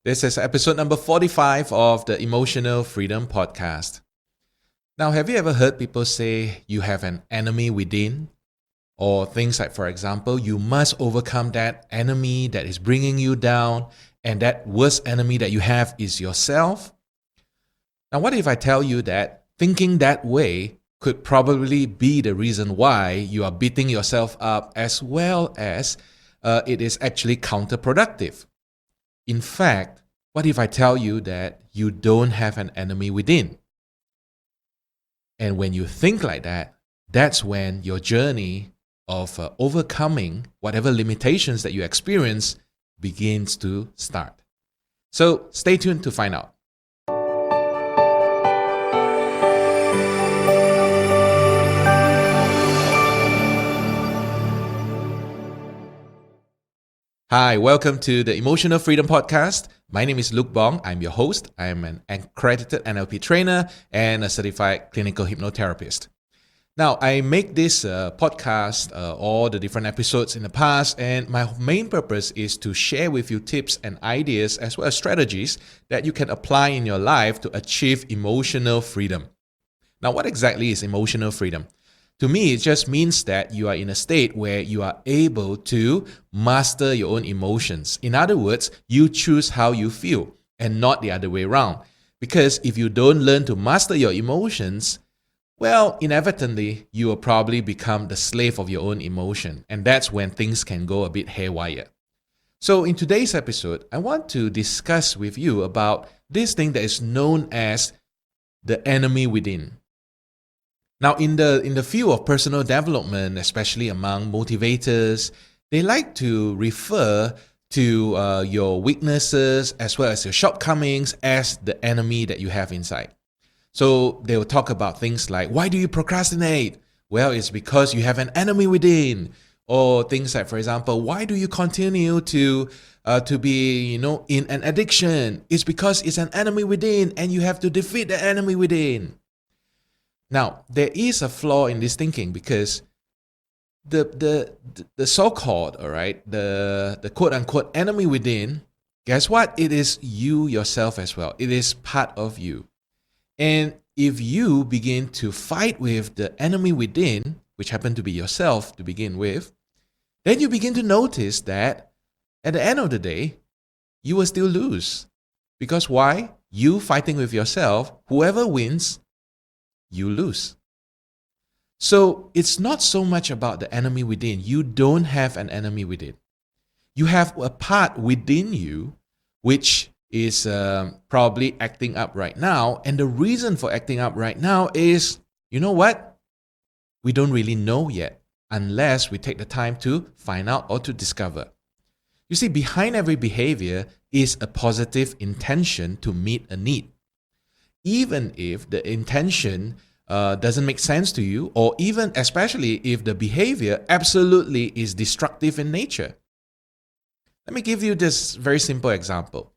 This is episode number 45 of the Emotional Freedom Podcast. Now, have you ever heard people say you have an enemy within? Or things like, for example, you must overcome that enemy that is bringing you down, and that worst enemy that you have is yourself? Now, what if I tell you that thinking that way could probably be the reason why you are beating yourself up, as well as it is actually counterproductive? In fact, what if I tell you that you don't have an enemy within? And when you think like that, that's when your journey of overcoming whatever limitations that you experience begins to start. So stay tuned to find out. Hi, welcome to the Emotional Freedom Podcast. My name is Luke Bong. I'm your host. I am an accredited NLP trainer and a certified clinical hypnotherapist. Now, I make this podcast, all the different episodes in the past, and my main purpose is to share with you tips and ideas as well as strategies that you can apply in your life to achieve emotional freedom. Now, what exactly is emotional freedom? To me, it just means that you are in a state where you are able to master your own emotions. In other words, you choose how you feel and not the other way around. Because if you don't learn to master your emotions, well, inadvertently, you will probably become the slave of your own emotion. And that's when things can go a bit haywire. So in today's episode, I want to discuss with you about this thing that is known as the enemy within. Now, in the field of personal development, especially among motivators, they like to refer to your weaknesses as well as your shortcomings as the enemy that you have inside. So they will talk about things like, why do you procrastinate? Well, it's because you have an enemy within. Or things like, for example, why do you continue to be, in an addiction? It's because it's an enemy within and you have to defeat the enemy within. Now, there is a flaw in this thinking because the so-called, the quote-unquote enemy within, guess what? It is you yourself as well. It is part of you. And if you begin to fight with the enemy within, which happen to be yourself to begin with, then you begin to notice that at the end of the day, you will still lose. Because why? You fighting with yourself, whoever wins, you lose. So it's not so much about the enemy within. You don't have an enemy within. You have a part within you which is probably acting up right now. And the reason for acting up right now is, you know what? We don't really know yet unless we take the time to find out or to discover. You see, behind every behavior is a positive intention to meet a need. Even if the intention doesn't make sense to you, or even especially if the behavior absolutely is destructive in nature. Let me give you this very simple example.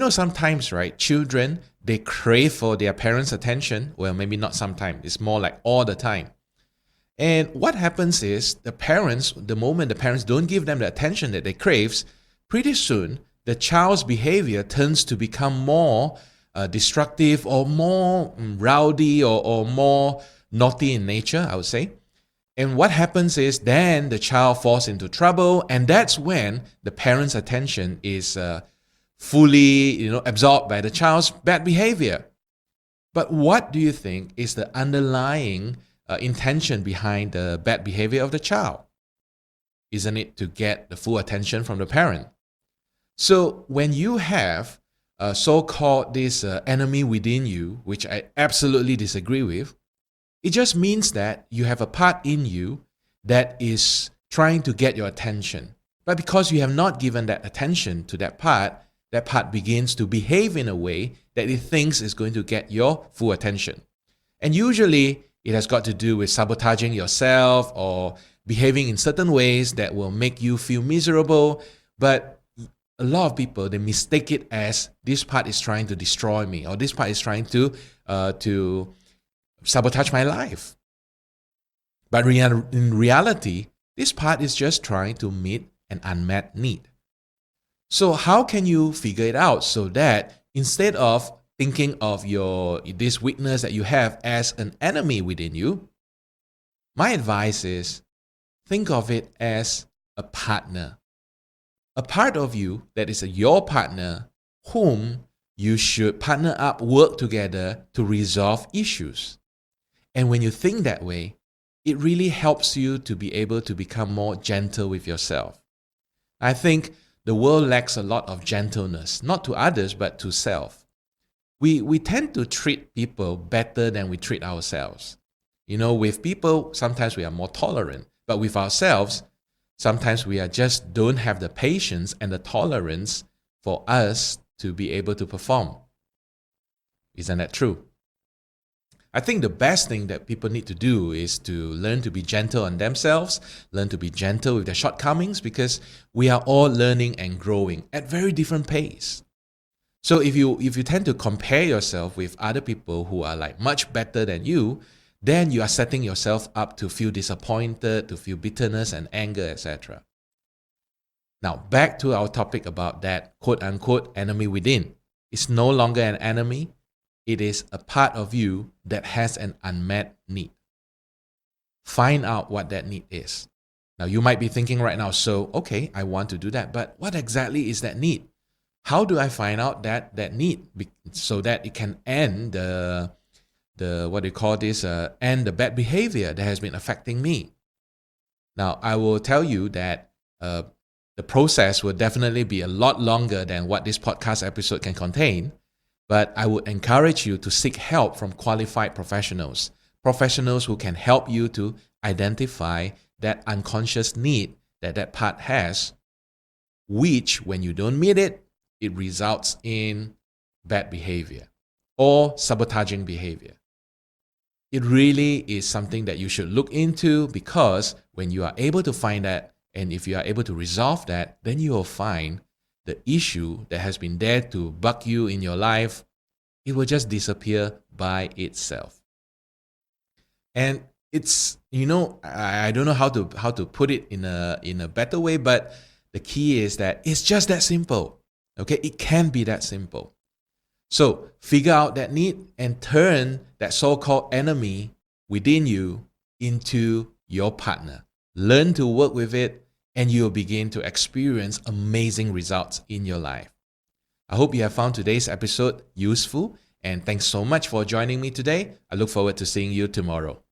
Sometimes, children, they crave for their parents' attention. Well, maybe not sometimes. It's more like all the time. And what happens is the moment the parents don't give them the attention that they crave, pretty soon, the child's behavior turns to become more destructive or more rowdy or more naughty in nature, I would say. And what happens is then the child falls into trouble, and that's when the parent's attention is fully absorbed by the child's bad behavior. But what do you think is the underlying intention behind the bad behavior of the child? Isn't it to get the full attention from the parent? So when you have so-called this enemy within you, which I absolutely disagree with, it just means that you have a part in you that is trying to get your attention. But because you have not given that attention to that part begins to behave in a way that it thinks is going to get your full attention. And usually it has got to do with sabotaging yourself or behaving in certain ways that will make you feel miserable. But a lot of people, they mistake it as this part is trying to destroy me, or this part is trying to sabotage my life. But in reality, this part is just trying to meet an unmet need. So how can you figure it out so that instead of thinking of this weakness that you have as an enemy within you, my advice is think of it as a partner. A part of you that is your partner whom you should partner up, work together to resolve issues. And when you think that way, it really helps you to be able to become more gentle with yourself. I think the world lacks a lot of gentleness, not to others, but to self. We tend to treat people better than we treat ourselves. With people, sometimes we are more tolerant, but with ourselves, sometimes we just don't have the patience and the tolerance for us to be able to perform. Isn't that true? I think the best thing that people need to do is to learn to be gentle on themselves, learn to be gentle with their shortcomings, because we are all learning and growing at very different pace. So if you tend to compare yourself with other people who are like much better than you, then you are setting yourself up to feel disappointed, to feel bitterness and anger, etc. Now, back to our topic about that quote-unquote enemy within. It's no longer an enemy. It is a part of you that has an unmet need. Find out what that need is. Now, you might be thinking right now, so, okay, I want to do that, but what exactly is that need? How do I find out that need so that it can end end the bad behavior that has been affecting me? Now, I will tell you that the process will definitely be a lot longer than what this podcast episode can contain, but I would encourage you to seek help from qualified professionals who can help you to identify that unconscious need that part has, which when you don't meet it, it results in bad behavior or sabotaging behavior. It really is something that you should look into, because when you are able to find that, and if you are able to resolve that, then you will find the issue that has been there to bug you in your life, it will just disappear by itself. And it's, I don't know how to put it in a better way, but the key is that it's just that simple. Okay, it can be that simple. So figure out that need and turn that so-called enemy within you into your partner. Learn to work with it, and you'll begin to experience amazing results in your life. I hope you have found today's episode useful, and thanks so much for joining me today. I look forward to seeing you tomorrow.